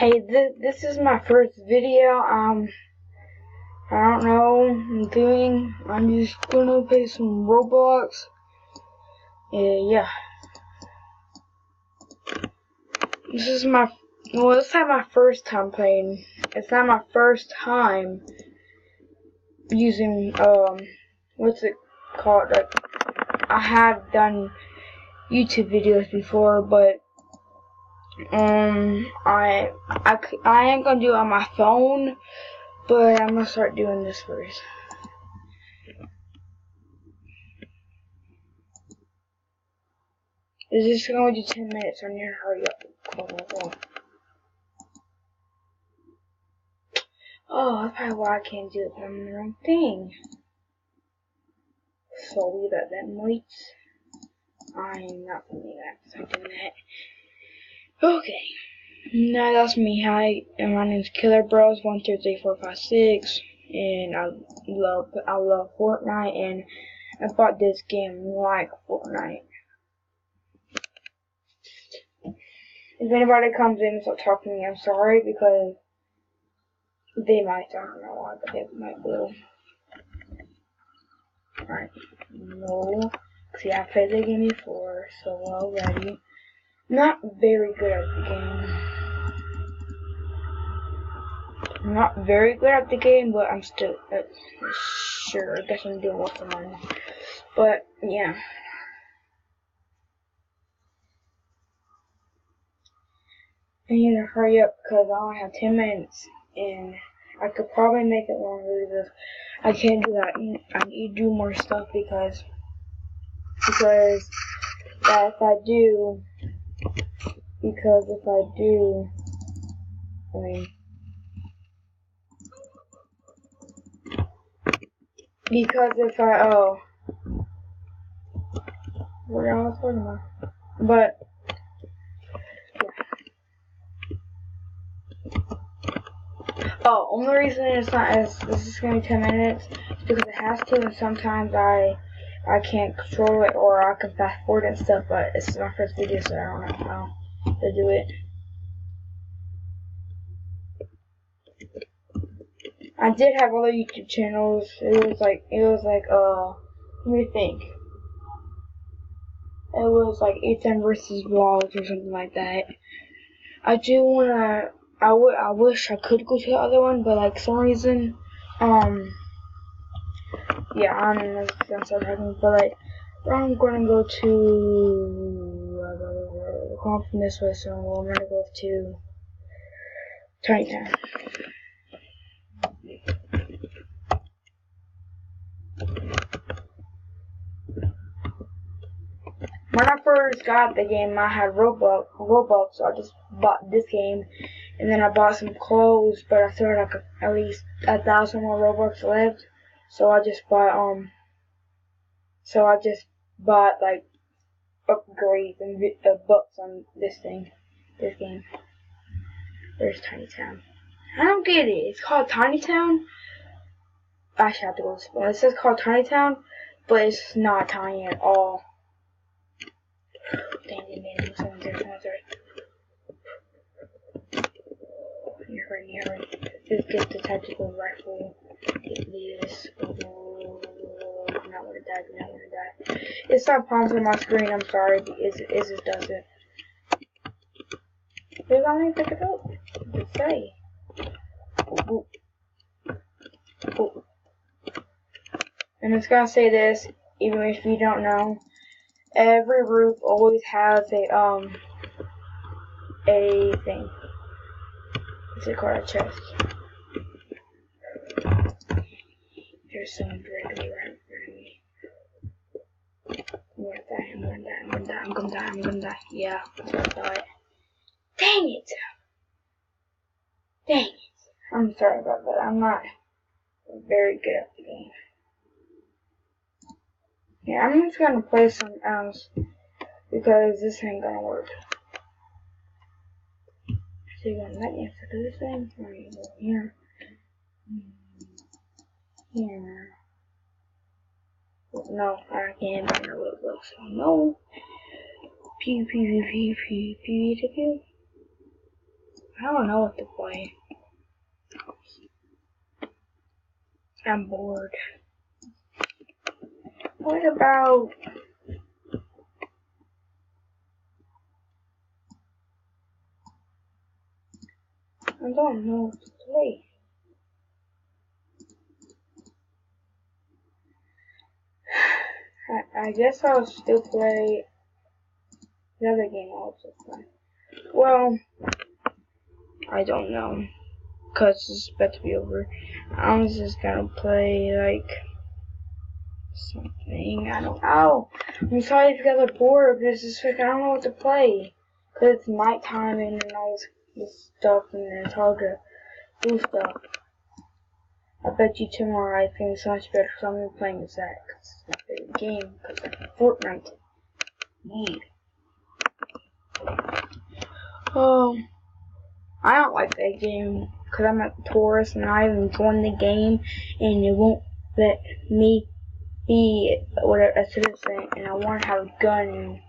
Hey, this is my first video. I don't know what I'm doing. I'm just gonna play some Roblox. Yeah. This is my it's not my first time playing. It's not my first time using what's it called? Like, I have done YouTube videos before, but I ain't gonna do it on my phone. But I'm gonna start doing this first. Is this going to do 10 minutes? I need to hurry up. Hold on. Oh, that's probably why I can't do it, but I'm in the wrong thing. Sorry about that, mates. I'm not gonna do that, so I'm doing that. Okay. Now that's me. Hi, and my name's Killer Bros 1234556, and I love Fortnite, and I bought this game like Fortnite. If anybody comes in and starts talking to me, I'm sorry, because they might, I don't know why, but they might will. Alright, no. See, I played the game before, so already. Not very good at the game. I'm not very good at the game, but I'm still, sure, I guess I'm doing what's on. But, yeah. I need to hurry up because I only have 10 minutes, and I could probably make it longer because I can't do that. I need to do more stuff because if I do, I mean, because if I, what I was talking about, but, yeah. Oh, only reason it's not as, this is going to be 10 minutes, is because it has to, and sometimes I can't control it, or I can fast forward and stuff, but it's my first video, so I don't know how to do it. I did have other YouTube channels. It was like, let me think. It was like 810 versus vlogs or something like that. I do wanna, I wish I could go to the other one, but like some reason, yeah, I don't know if that's what happened, but like, I'm gonna go to, come from this way, so I'm gonna go to Tiny Town. When I first got the game, I had Robux, so I just bought this game, and then I bought some clothes, but I still had like at least 1,000 more Robux left, so I just bought like upgrades and books on this game. There's Tiny Town. I don't get it. It's called Tiny Town. I actually have to go. It says called Tiny Town, but it's not tiny at all. Dang it, man. Someone's there. Hurry. Just get the tactical rifle. Get this. I'm not gonna die. It's not prompting on my screen, I'm sorry. It just does it. Maybe I need to pick it up. Let's say. Ooh. And it's gonna say this, even if you don't know. Every roof always has a thing. What's it called? A chest. There's someone directly right in front of me. I'm gonna die. Yeah, that's what I thought. Dang it! I'm sorry about that. I'm not very good at the game. Yeah, I'm just gonna play something else because this ain't gonna work. So you're gonna let me do this thing? Or you go here? Here. No, I can't find a Roblox. So no. Pew. I don't know what to play. I'm bored. What about... I don't know what to play. I guess I'll still play the other game I also play. Well, I don't know. Cause it's about to be over. I'm just gonna play like something. I don't know. I'm sorry if you guys are bored, but it's just like I don't know what to play. Cause it's nighttime and all this stuff, and it's hard to do stuff. I bet you tomorrow I think it's so much better, so I'm gonna be playing with Zach. Cause it's my favorite game. Cause it's Fortnite. Yeah. I don't like that game because I'm a tourist and I even joined the game and it won't let me be a citizen, and I want to have a gun and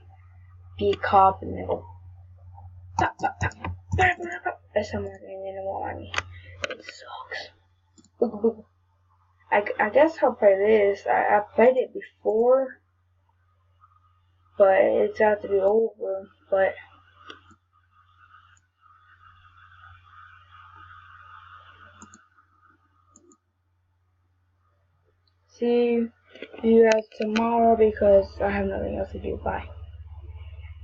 be a cop, and they go or something, and then it won't let me. It sucks. I guess I'll play this. I played it before, but it's about to be over. But see you guys tomorrow because I have nothing else to do. Bye.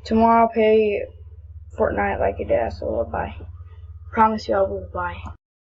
Tomorrow I'll play Fortnite like a dad, so bye. Promise you I will. Bye.